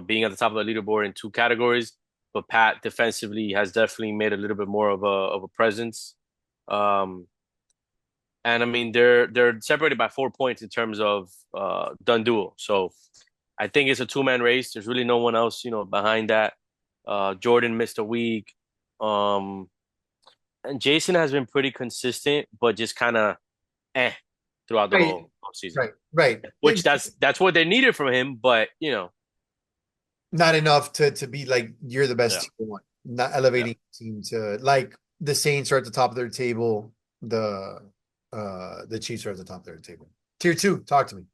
being at the top of the leaderboard in 2 categories. But Pat defensively has definitely made a little bit more of a presence. And I mean, they're separated by 4 points in terms of done duel. So I think it's a two-man race. There's really no one else, behind that. Jordan missed a week. And Jason has been pretty consistent, but just kind of throughout the Right, whole season. right. Which that's what they needed from him, but Not enough to be like you're the best yeah, tier 1. Not yeah. elevating team to like the Saints are at the top of their table. The Chiefs are at the top of their table. Tier 2, talk to me.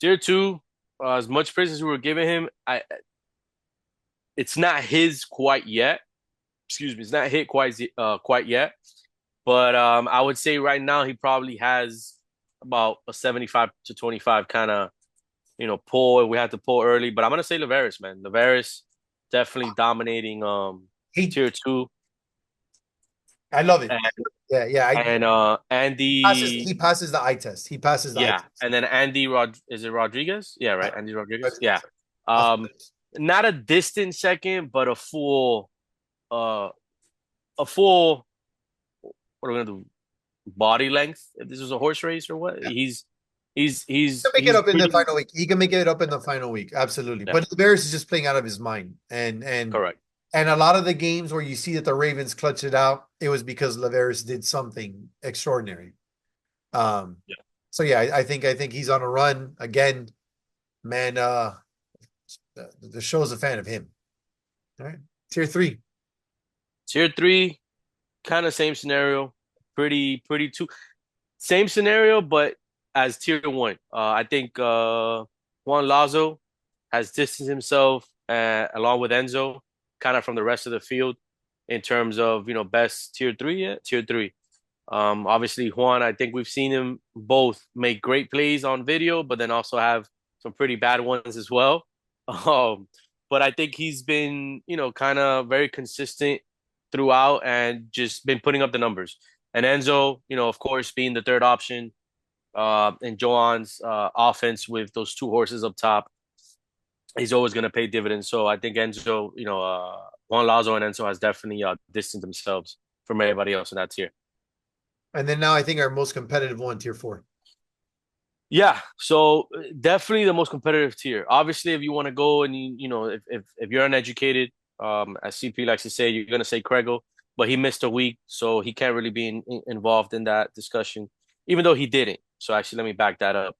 Tier 2, as much praise as we were giving him, it's not his quite yet. Excuse me, it's not hit quite yet. But I would say right now he probably has about a 75 to 25 kind of, pull. We had to pull early, but I'm gonna say Lavaris, man. Lavaris definitely dominating He, tier 2. I love it. And Yeah. Andy, He passes the eye test. He passes the eye yeah, test. and then is it Rodriguez? Yeah, right. Andy Rodriguez. Yeah. Rodriguez. Um, Not a distant second, but uh a full what are we gonna do? Body length. If this was a horse race or what? Yeah. He's He can make it up in the pretty, final week. He can make it up in the final week. Absolutely. yeah, But Bears is just playing out of his mind. correct. And a lot of the games where you see that the Ravens clutch it out, it was because Lavaris did something extraordinary. Yeah. So yeah, I think he's on a run again. Man, the show's a fan of him. All right. Tier 3. Tier 3, kind of same scenario. Pretty too. Same scenario, but as tier one. I think Juan Lazo has distanced himself along with Enzo, kind of from the rest of the field in terms of best tier three. Yeah, tier three. Obviously Juan, I think we've seen him both make great plays on video, but then also have some pretty bad ones as well. Um, but I think he's been, kind of very consistent throughout and just been putting up the numbers. And Enzo, of course, being the third option, in Joan's offense with those two horses up top, he's always going to pay dividends. So I think Enzo, Juan Lazo and Enzo has definitely distanced themselves from everybody else in that tier. And then now I think our most competitive one, tier four. Yeah, so definitely the most competitive tier. Obviously, if you want to go and if you're uneducated, as CP likes to say, you're gonna say Krego, but he missed a week, so he can't really be involved in that discussion, even though he didn't. So actually, let me back that up.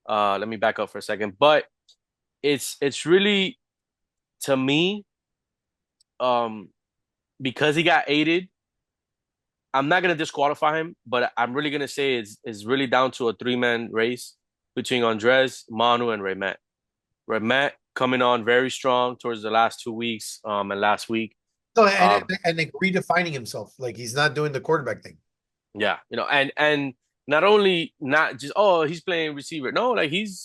Let me back up for a second. But it's really, to me, um, because he got aided. I'm not gonna disqualify him, but I'm really gonna say it's really down to a three-man race between Andres, Manu, and Raymet. Raymet coming on very strong towards the last 2 weeks, and last week. So Um, and like redefining himself, like he's not doing the quarterback thing. yeah, and not only not just he's playing receiver. No, like he's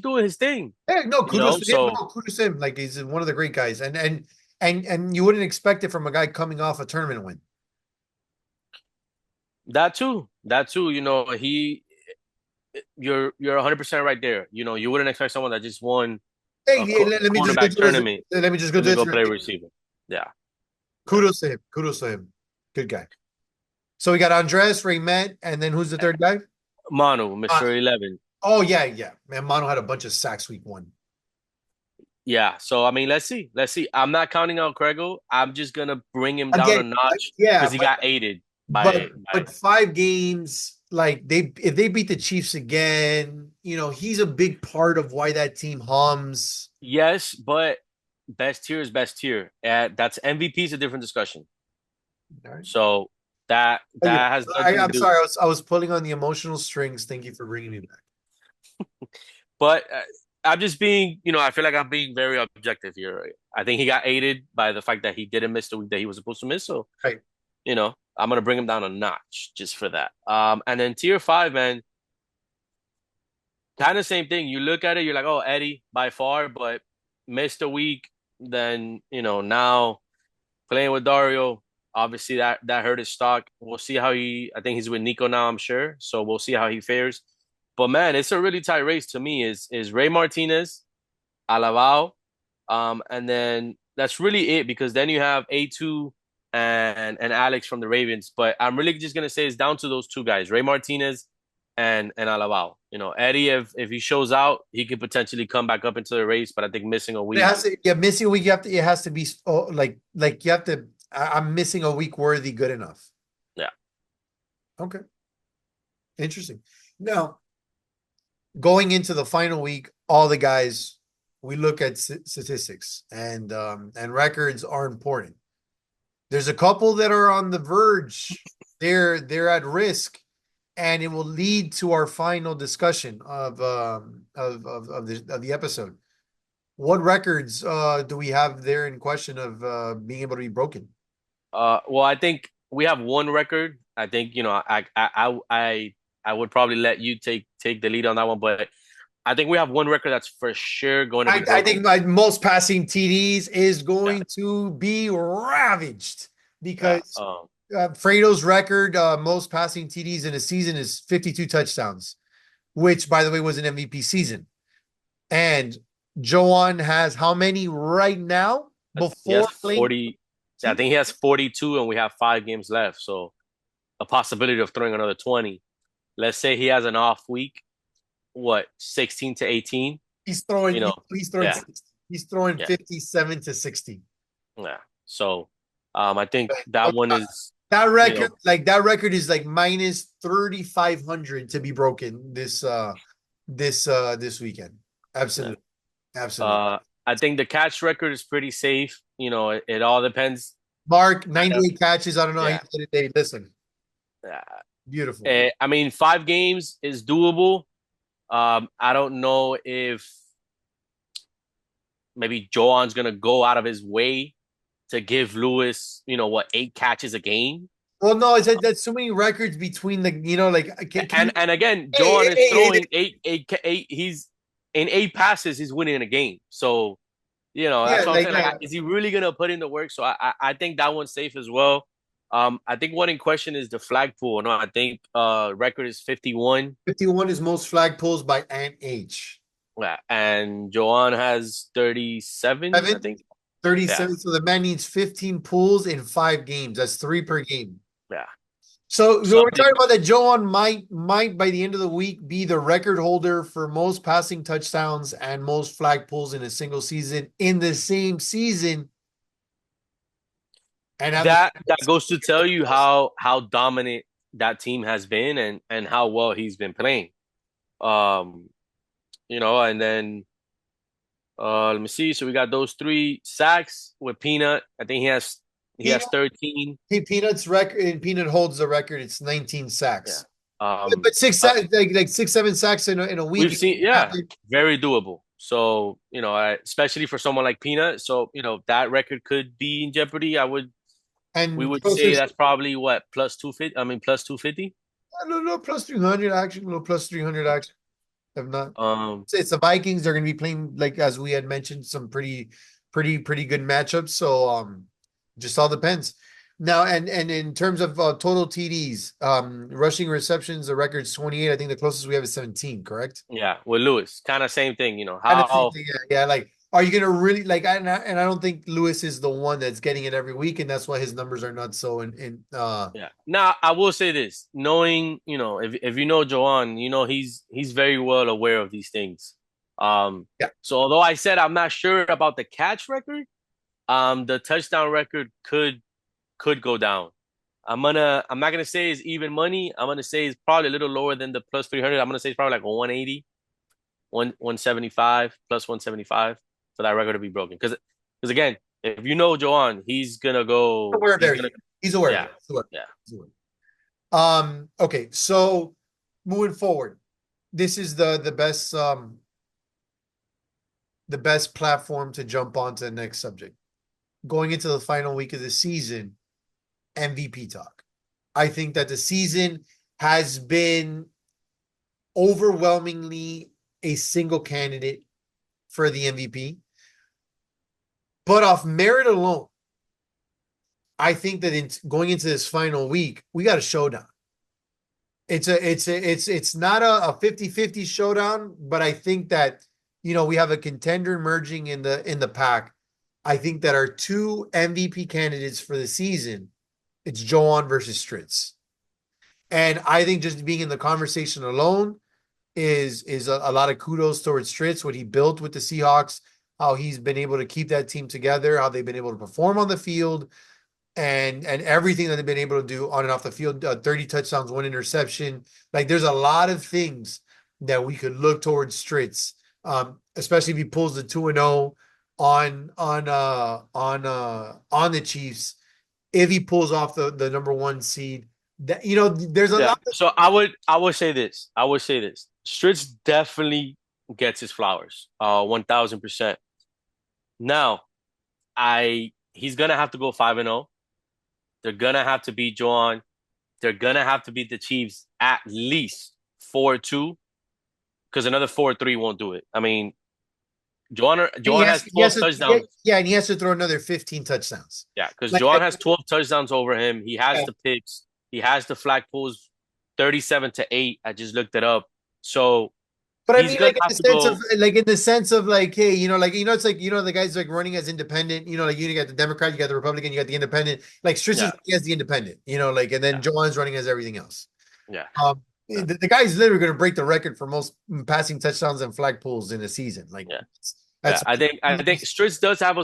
doing his thing. Yeah, no, kudos to him. So No, kudos to him. Like he's one of the great guys, and you wouldn't expect it from a guy coming off a tournament win. that too, he you're 100% right there. You wouldn't expect someone that just won Hey, a let me just go cornerback through this. tournament Let me just go and through then this. go play receiver. Yeah, yeah. Kudos to him. Kudos to him. Good guy. So we got Andres, Raymet, and then who's the third guy? Manu, Uh, Mr. 11. oh yeah, yeah. Man, Mano had a bunch of sacks week one. Yeah. So I mean, let's see. Let's see. I'm not counting out Krego. I'm just gonna bring him down Again, a notch yeah, because he got aided but by 5 games, like if they beat the Chiefs again, he's a big part of why that team hums. yes, but best tier is best tier. That's MVP is a different discussion. All right. So Oh, yeah. that has nothing to I'm do. sorry. I was pulling on the emotional strings. Thank you for bringing me back. But I'm just being, I feel like I'm being very objective here. I think he got aided by the fact that he didn't miss the week that he was supposed to miss. So, Right. I'm gonna bring him down a notch just for that. And then tier five, man, kind of same thing. You look at it, you're like, oh, Eddie by far, but missed a week. Then now playing with Dario, obviously that hurt his stock. We'll see how I think he's with Nico now, I'm sure. So we'll see how he fares. But man, it's a really tight race to me. Is Ray Martinez, Alabao, and then that's really it because then you have A2 and Alex from the Ravens. But I'm really just gonna say it's down to those two guys, Ray Martinez and Alabao. Eddie, if he shows out, he could potentially come back up into the race. But I think missing a It week, has to, yeah, missing a week. It has to be like you have to. I'm missing a week worthy good enough. yeah. Okay, interesting. Now going into the final week, all the guys we look at statistics and records are important. There's a couple that are on the verge. They're at risk, and it will lead to our final discussion of the episode. What records do we have there in question of being able to be broken? Well, I think we have one record. I think I would probably let you take the lead on that one, but I think we have one record that's for sure going to be I broken. think my most passing TDs is Yeah, going to be ravaged yeah. because Fredo's record most passing TDs in a season is 52 touchdowns, which by the way was an MVP season. And Joan has how many right now He has before playing? 40. I think he has 42, and we have 5 games left. So a possibility of throwing another 20. Let's say he has an off week, what, 16 to 18? He's throwing You know, he's throwing yeah, he's throwing yeah, 57 to 60. yeah. So I think that one is, That you record, know, like that record is like minus 3,500 to be broken this weekend. yeah. Absolutely. Absolutely. I think the catch record is pretty safe. It all depends. Mark, Kind of, 98 catches. I don't know how you yeah, did it today. Listen, yeah. Beautiful. I mean, 5 games is doable. I don't know if maybe Joan's gonna go out of his way to give Lewis, 8 catches a game. Well, no, it's that that's so many records between the, like, can And you, and again, hey, Joan hey, is hey, hey, throwing eight. He's in 8 passes. He's winning a game. So yeah, that's what I'm like, saying. Like, is he really gonna put in the work? So I think that one's safe as well. I think one in question is the flagpole. No, I think record is 51. 51 is most flag pulls by Ant H. Yeah, and Joan has 37. I Seven, think. Yeah, 37. So the man needs 15 pulls in 5 games. That's three per game. yeah. So So we're I think talking about that Joan might by the end of the week be the record holder for most passing touchdowns and most flag pulls in a single season in the same season and have the that goes to tell you how dominant that team has been and how well he's been playing. Um, and then let me see. So we got those 3 sacks with Peanut. I think he has Peanut, 13. Peanut's record and Peanut holds the record. It's 19 Yeah. sacks. Um, But six uh, sacks, like 6, 7 sacks in a we've week. seen, yeah, very doable. So, especially for someone like Peanut. So, that record could be in jeopardy. We And would say closest, that's probably what, plus 250. I mean, plus 250. a little plus 300 action, a little plus 300 action. Have not. Um, It's the Vikings. They're going to be playing, like, as we had mentioned, some pretty good matchups. So just all depends. Now, and in terms of total TDs, rushing receptions, the record's 28. I think the closest we have is 17, correct? yeah, with Lewis, kind of same thing, Kind of same how, thing, yeah, yeah. Like, are you gonna really like? And I don't think Lewis is the one that's getting it every week, and that's why his numbers are not so in. yeah. Now, I will say this, knowing, if you know Joan, he's very well aware of these things. Yeah. So although I said I'm not sure about the catch record, the touchdown record could go down. I'm not gonna say it's even money. I'm gonna say it's probably a little lower than the plus 300. I'm gonna say it's probably like 180, 175 plus 175 for that record to be broken. Because again, if you know Joan, he's gonna go. Aware of He's gonna, everything. He's aware of yeah, it. He's aware. yeah, He's aware. Okay, so moving forward, this is the best platform to jump onto the next subject. Going into the final week of the season, MVP talk. I think that the season has been overwhelmingly a single candidate for the MVP. But off merit alone, I think that going into this final week, we got a showdown. It's not a 50-50 showdown, but I think that we have a contender emerging in the pack. I think that our two MVP candidates for the season, it's Joan versus Stritz. And I think just being in the conversation alone is a lot of kudos towards Stritz, what he built with the Seahawks, how he's been able to keep that team together, how they've been able to perform on the field, and everything that they've been able to do on and off the field. 30 touchdowns, 1 interception. Like, there's a lot of things that we could look towards Stritz, especially if he pulls the 2-0 on the Chiefs. If he pulls off the number one seed, that there's a yeah. lot of So I would say this. I would say this. Stritz definitely gets his flowers. 1,000%. Now, he's gonna have to go 5-0. They're gonna have to beat Joan. They're gonna have to beat the Chiefs at least 4-2, because another 4-3 won't do it. I mean, and Joan has he 12 has to touchdowns. yeah, and he has to throw another 15 touchdowns. Yeah, because Like, Joan has 12 touchdowns over him. He has yeah. the picks. He has the flag pulls, 37-8. I just looked it up. So But I he's mean, gonna like, have to go. in the sense of, like, hey, it's like, the guys like running as independent, like, you got the Democrat, you got the Republican, you got the independent, like Stritz is Yeah, running as the independent, like, and then yeah, Joan's running as everything else. yeah. The guy's literally going to break the record for most passing touchdowns and flag pulls in a season. Like, Yeah. Yeah, that's I think Stritz does have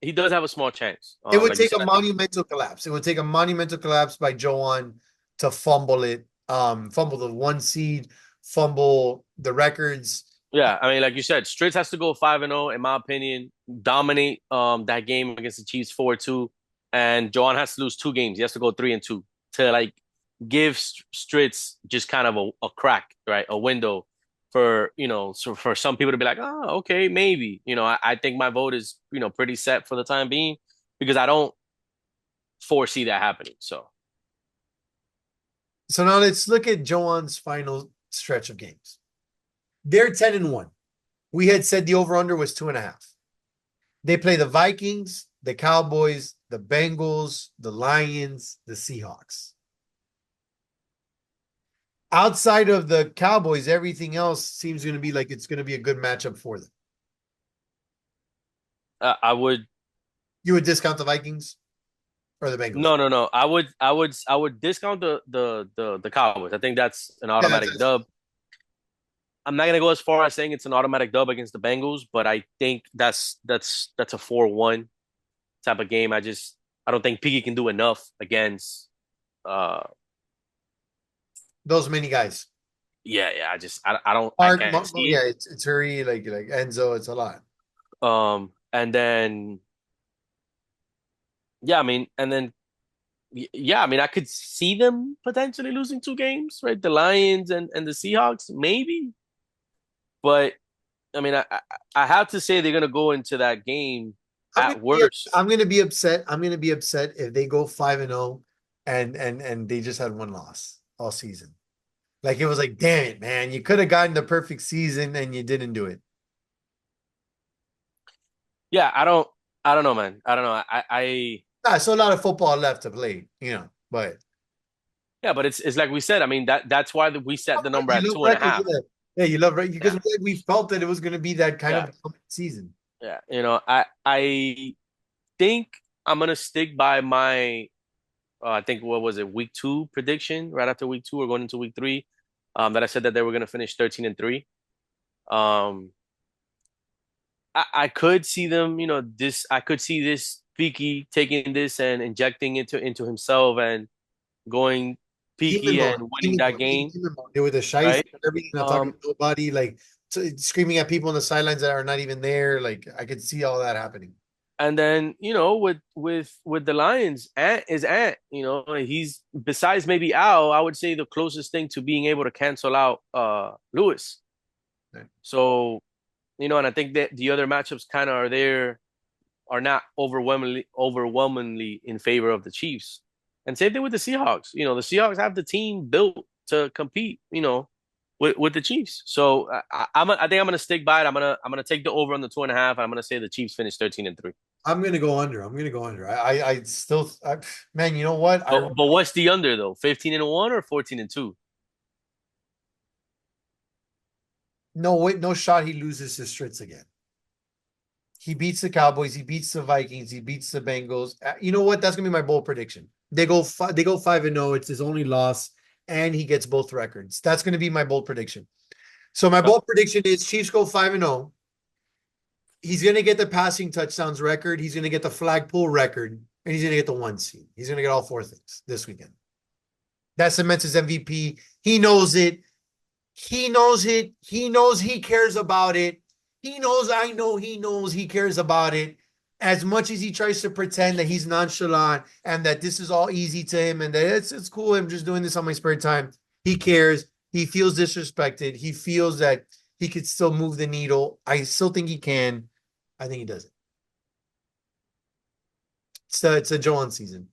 he does have a small chance. it would Like you take said, a I think. monumental collapse. It would take a monumental collapse by Joan to fumble it, fumble the one seed, fumble the records. Yeah, I mean, like you said, Stritz has to go 5-0 in my opinion. Dominate that game against the Chiefs 4-2, and Joan has to lose 2 games. He has to go 3-2 to, like, give Stritz just kind of a crack, right? A window for, so for some people to be like, oh, okay, maybe. I think my vote is, pretty set for the time being because I don't foresee that happening. So now let's look at Joan's final stretch of games. They're 10-1. We had said the over-under was 2.5. They play the Vikings, the Cowboys, the Bengals, the Lions, the Seahawks. Outside of the Cowboys, everything else seems going to be like it's going to be a good matchup for them. I would You would discount the Vikings or the Bengals? no. I would discount the Cowboys. I think that's an Yeah, automatic dub. I'm not gonna go as far as saying it's an automatic dub against the Bengals, but I think that's a 4-1 type of game. I don't think Piggy can do enough against uh those many guys. yeah. I can't see Yeah, it's Hurry, like Enzo, it's a lot. it. And then yeah, I mean, and then yeah, I mean I could see them potentially losing two games, right? The Lions and the Seahawks, maybe. But I mean I have to say they're gonna go into that game at worst. I'm gonna be upset. I'm gonna be upset if they go 5-0 and they just had one loss all season. Like it was like, damn it, man. You could have gotten the perfect season and you didn't do it. Yeah, I don't know, man. I don't know. I Nah, so a lot of football left to play, but yeah, but it's like we said. I mean that's why we set the number you at love two and a records, half. yeah. Yeah, you love right because Yeah, we felt that it was gonna be that kind yeah, of season. yeah. I think I'm gonna stick by my I think what was it, week two prediction right after week two or going into week three, that I said that they were gonna finish 13-3. Um, I could see them, this I could see this Peaky taking this and injecting it into himself and going Demon Peaky and mode, winning demon that mode, game, demon mode. They were the shies right? and everything, not talking Um, to nobody, like screaming at people on the sidelines that are not even there. Like I could see all that happening. and then with the Lions, Ant is Ant. He's besides maybe Al, I would say the closest thing to being able to cancel out Lewis. Right. So and I think that the other matchups kind of are not overwhelmingly in favor of the Chiefs. And same thing with the Seahawks. The Seahawks have the team built to compete. With the Chiefs. So I think I'm gonna stick by it. I'm gonna take the over on the 2.5. I'm gonna say the Chiefs finish 13-3. I'm gonna go under. I'm gonna go under. I still, man. You know what? But what's the under though? 15-1 or 14-2? No wait, no shot. He loses his Stritz again. He beats the Cowboys. He beats the Vikings. He beats the Bengals. You know what? That's gonna be my bold prediction. They go 5-0. It's his only loss, and he gets both records. That's gonna be my bold prediction. So my Okay. bold prediction is Chiefs go 5-0. He's gonna get the passing touchdowns record. He's gonna get the flag pull record, and he's gonna get the 1 seed. He's gonna get all four things this weekend. That cements his MVP. He knows it. He knows it. He knows he cares about it. He knows, I know he knows he cares about it. As much as he tries to pretend that he's nonchalant and that this is all easy to him and that it's cool, I'm just doing this on my spare time. He cares. He feels disrespected. He feels that he could still move the needle. I still think he can. I think he does it. It's a Joan season.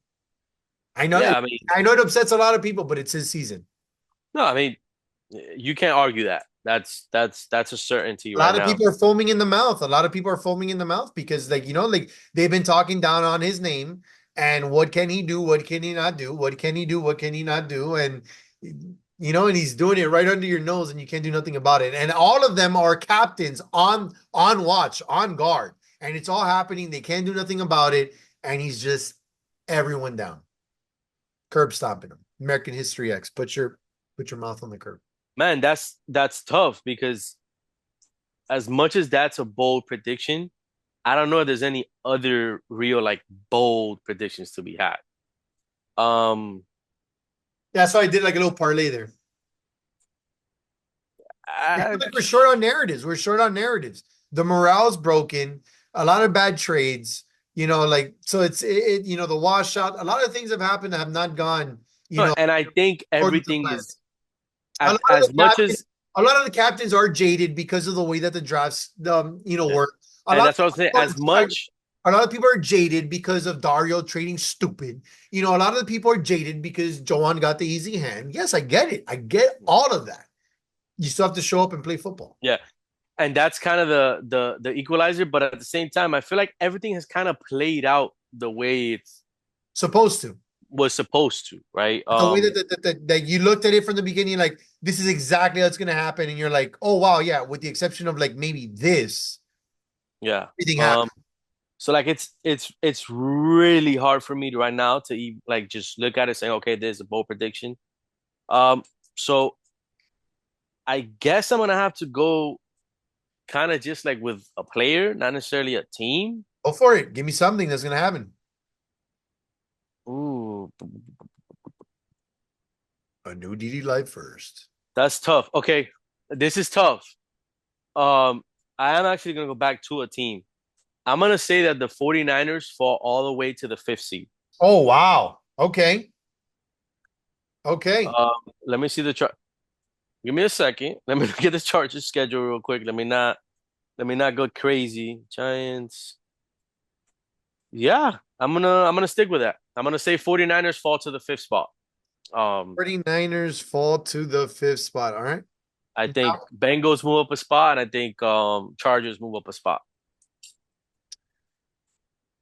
I know Yeah, I mean, I know it upsets a lot of people, but it's his season. no, I mean, you can't argue that. That's a certainty A right lot of now. people are foaming in the mouth. A lot of people are foaming in the mouth because, like they've been talking down on his name and what can he do? What can he not do? What can he do? What can he not do? And and he's doing it right under your nose, and you can't do nothing about it. And all of them are captains on watch, on guard, and it's all happening. They can't do nothing about it, and he's just everyone down, curb stomping them. American History X. Put your mouth on the curb. Man, that's tough because as much as that's a bold prediction, I don't know if there's any other real like bold predictions to be had. Um, That's why I did like a little parlay there. I, Like we're short on narratives. We're short on narratives. The morale's broken. A lot of bad trades. Like so. The washout. A lot of things have happened that have not gone You know, And I think according to everything plan. is A lot of as the much captains, as, a lot of the captains are jaded because of the way that the drafts, work. A and lot that's of what I was saying. people are As much, a lot of people are jaded because of Dario trading stupid. A lot of the people are jaded because Joan got the easy hand. Yes, I get it. I get all of that. You still have to show up and play football. yeah, and that's kind of the equalizer. But at the same time, I feel like everything has kind of played out the way it Supposed to. was supposed to, right? The way that you looked at it from the beginning, like this is exactly what's gonna happen, and you're like, oh wow, yeah, with the exception of like maybe this, Yeah. everything happened. So like it's really hard for me to right now to even, like just look at it saying, okay, there's a bold prediction. Um, so I guess I'm gonna have to go kind of just like with a player, not necessarily a team. Go for it. Give me something that's gonna happen. Ooh, A new DD live first. that's tough. Okay, this is tough. Um, I am actually gonna go back to a team. I'm gonna say that the 49ers fall all the way to the fifth seed. Oh wow. Okay. Okay. Um, Let me see the chart. Give me a second. Let me look at the Chargers schedule real quick. Let me not go crazy. Giants. Yeah, I'm gonna stick with that. I'm gonna say 49ers fall to the fifth spot. Um, 49ers fall to the fifth spot. All right. I think Bengals move up a spot, and I think Chargers move up a spot.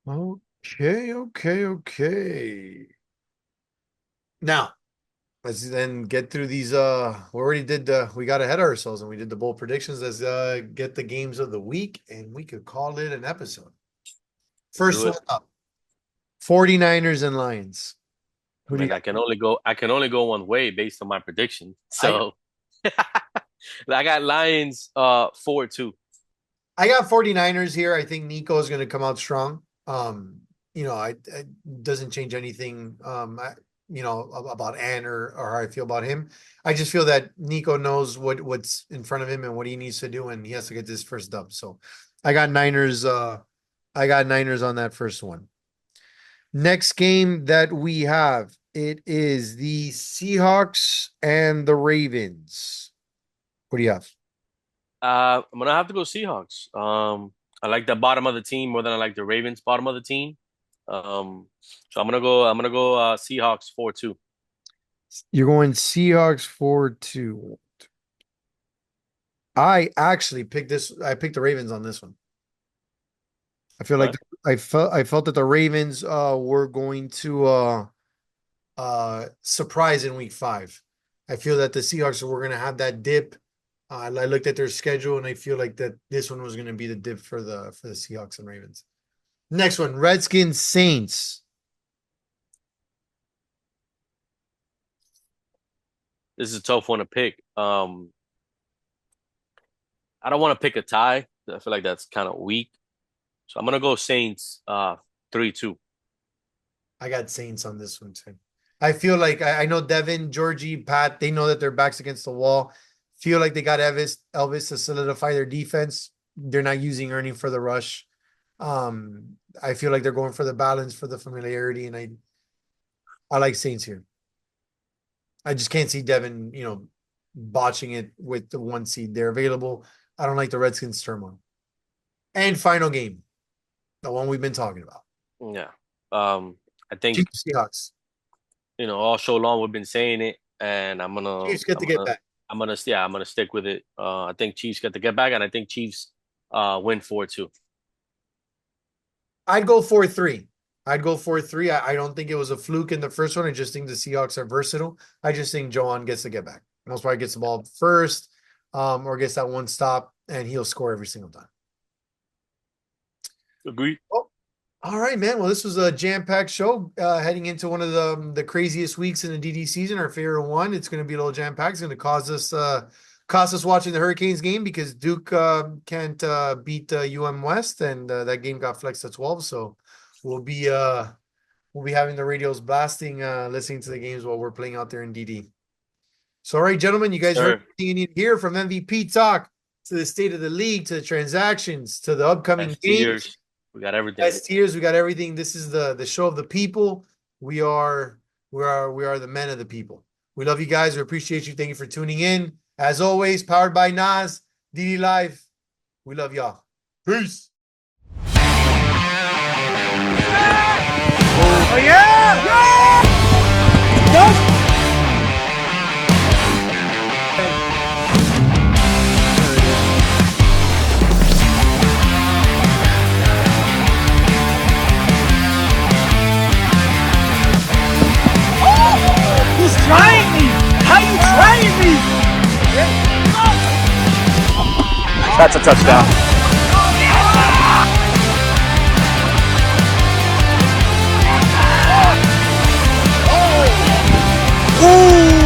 Okay, okay, okay. Now, let's then get through these. We already did we got ahead of ourselves and we did the bold predictions. Let's get the games of the week and we could call it an episode. Let's First do one it. up. 49ers and Lions. I Who do you mean, got? I can only go one way based on my prediction. I So I got Lions 4-2. I got 49ers here. I think Nico is going to come out strong. I doesn't change anything about Ann or how I feel about him. I just feel that Nico knows what's in front of him and what he needs to do, and he has to get this first dub. So I got Niners, I got Niners on that first one. Next game that we have, it is the Seahawks and the Ravens. What do you have? I'm gonna have to go Seahawks. I like the bottom of the team more than I like the Ravens bottom of the team. So I'm gonna go Seahawks 4-2. You're going Seahawks 4-2. I actually picked this. I picked the Ravens on this one. I feel like Okay. I felt that the Ravens were going to surprise in week 5. I feel that the Seahawks were going to have that dip. I looked at their schedule and I feel like that this one was going to be the dip for the Seahawks and Ravens. Next one, Redskins Saints. This is a tough one to pick. I don't want to pick a tie. I feel like that's kind of weak. So I'm gonna go Saints 3-2. I got Saints on this one too. I feel like I know Devin, Georgie, Pat, they know that their backs against the wall. Feel like they got Elvis to solidify their defense. They're not using Ernie for the rush. I feel like they're going for the balance, for the familiarity, and I like Saints here. I just can't see Devin, botching it with the 1 seed. They're available. I don't like the Redskins turmoil. And final game, the one we've been talking about. Yeah. I think Chiefs Seahawks. all show long we've been saying it, and I'm gonna Chiefs get I'm to get gonna back. I'm gonna stick with it. I think Chiefs get to get back, and I think Chiefs win 4-2. I'd go 4-3. I'd go 4-3. I don't think it was a fluke in the first one. I just think the Seahawks are versatile. I just think Joan gets to get back. Most probably gets the ball first, or gets that one stop, and he'll score every single time. Agree. Oh, all right, man. Well, this was a jam-packed show heading into one of the craziest weeks in the DD season, our favorite one. It's going to be a little jam-packed. It's going to cost us watching the Hurricanes game because Duke can't beat UM West, and that game got flexed to 12. So we'll be having the radios blasting, listening to the games while we're playing out there in DD. So, all right, gentlemen, you guys heard Sir, everything you need to hear from MVP talk to the state of the league to the transactions to the upcoming best games. tiers. We got everything. Best tiers, we got everything. This is the show of the people. We are We are the men of the people. We love you guys. We appreciate you. Thank you for tuning in. As always, powered by Nas, DD Live. We love y'all. Peace. Oh yeah! Yeah! He's trying me! How you trying me? That's a touchdown. Ooh!